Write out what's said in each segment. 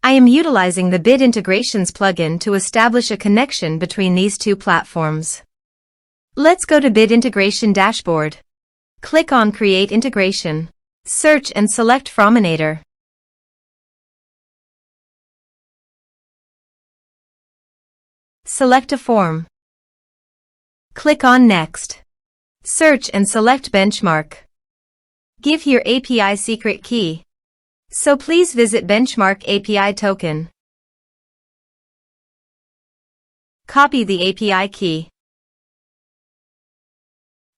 I am utilizing the Bid Integrations plugin to establish a connection between these two platforms. Let's go to Bid Integration Dashboard. Click on Create Integration. Search and select Forminator. Select a form. Click on Next. Search and select Benchmark. Give your API secret key. So please visit Benchmark API token. Copy the API key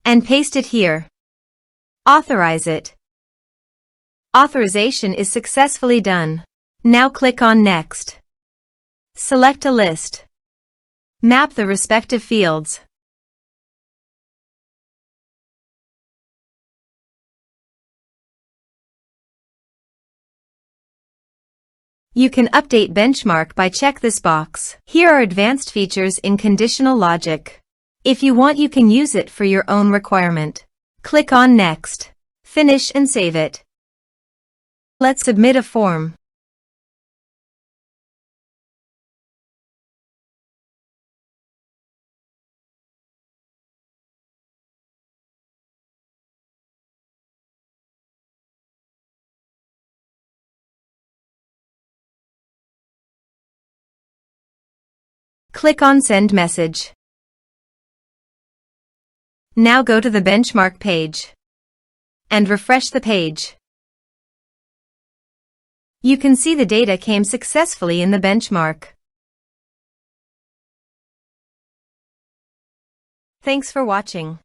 and paste it here. Authorize it. Authorization is successfully done. Now click on Next. Select a list. Map the respective fields. You can update benchmark by check this box. Here are advanced features in conditional logic. If you want, you can use it for your own requirement. Click on Next. Finish and save it. Let's submit a form. Click on Send Message. Now go to the benchmark page and refresh the page. You can see the data came successfully in the benchmark. Thanks for watching.